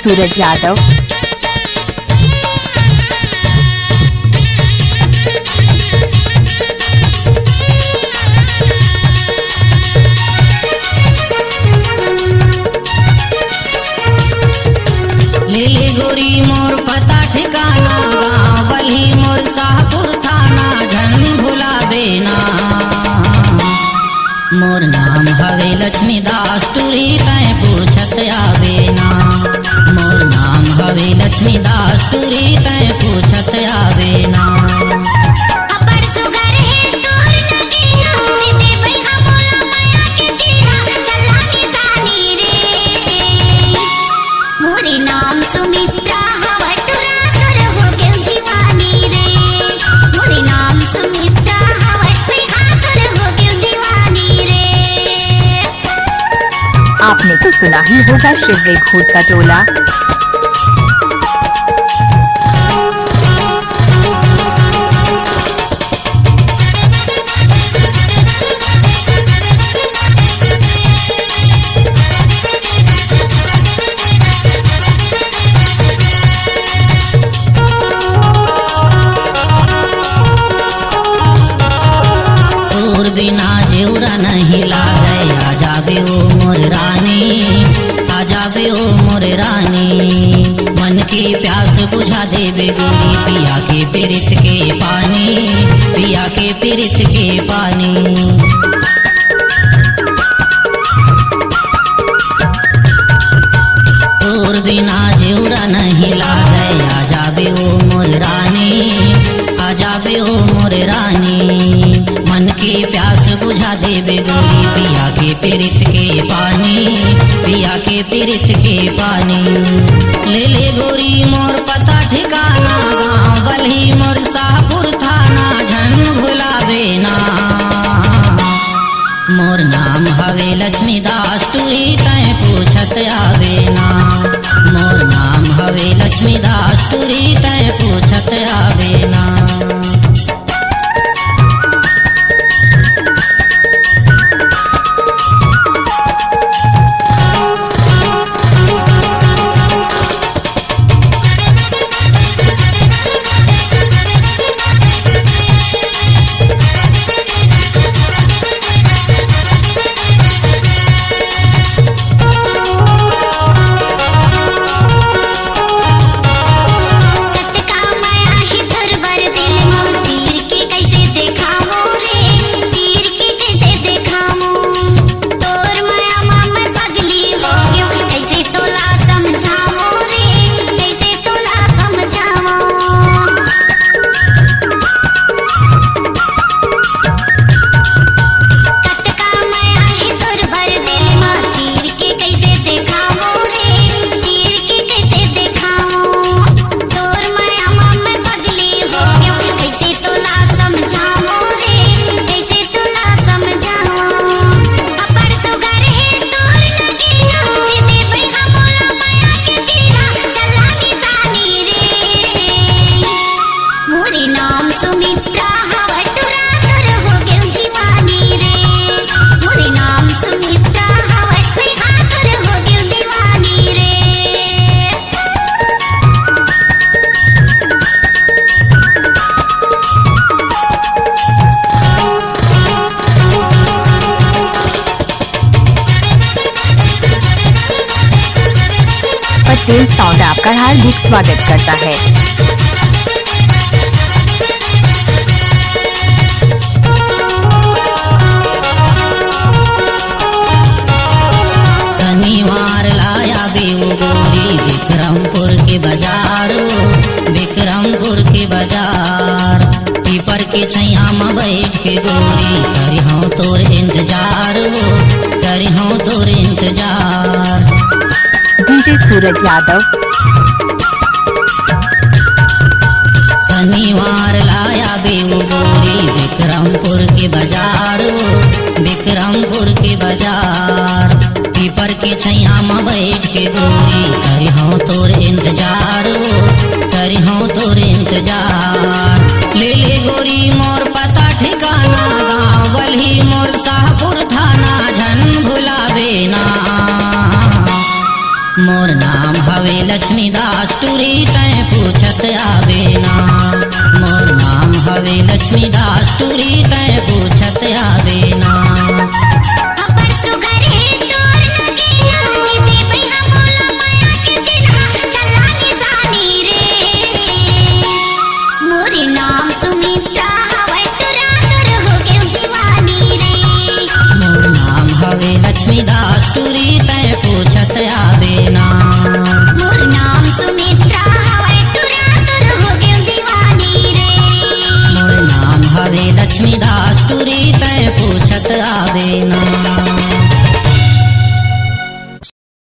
सूरज यादव। ले गोरी मोर पता ठिकाना गाँव बल्ही मोर शाहपुर थाना झन भुलावे ना। मोर नाम हवे लक्ष्मी दास टूरी तय पूछत आवे ना। मोर नाम हवे लक्ष्मी दास टूरी तय पूछत आवे ना। आपने तो सुना ही होगा शिवरेखोट का टोला। और बिना जेवरा नहीं लागे आ जाबे ओ मोर रानी, आ जाबे ओ मोर रानी। मन की प्यास बुझा देबे गोरी पिया के पीरित के पानी, पिया के पीरित के पानी। और बिना जेवरा नहीं लागे आ जाबे ओ मोर रानी, आ जाबे ओ मोर रानी। मन की प्यास बुझा देबे गोरी पिया के पीरित के पानी, पिया के पीरित के पानी। ले गोरी मोर पता ठिकाना गाँव बल्ही मोर शाहपुर थाना झन भुलावे ना। मोर नाम हवे लक्ष्मी दास टूरी तय पूछत आवे ना। मोर नाम हवे लक्ष्मी दास टूरी तय पूछत आवे ना। पटेल साउंड आपका हार्दिक स्वागत करता है। शनिवार लाया बेऊ गोरी विक्रमपुर के बाजारो, विक्रमपुर के बाजार। पीपर के छैया में बैठ के गोरी करी हूँ तोर इंतजार हो, करी हूँ तोर इंतजार। डीजे सूरज यादव। शनिवार लाया बेऊ गोरी विक्रमपुर के बाजारो, विक्रमपुर के बाजार। पीपर के छैया में बैठ के गोरी करी हूँ तोर इंतजार हो, करी हूँ तोर इंतजार। ले गोरी मोर पता ठिकाना गाँव बल्ही मोर शाहपुर थाना झन भुलावे ना। मोर नाम हवे लक्ष्मीदास टूरी तय पूछत आवे ना। मोर नाम हवे लक्ष्मीदास टूरी तय पूछत आवे ना। अपन सुगर है तोर लगेला दीदी भैया बोला माया के चिन्हा चला निशानी रे। मोरे नाम सुमित्रा हवे तुरा तुर हो गए दीवानी रे। मोर नाम हवे लक्ष्मीदास टूरी तय पूछत आवे ना। मोर नाम सुमित्रा हवे तुरा तुर हो गए दीवानी रे। मोर नाम हवे लक्ष्मीदास टूरी तय पूछत आवे ना।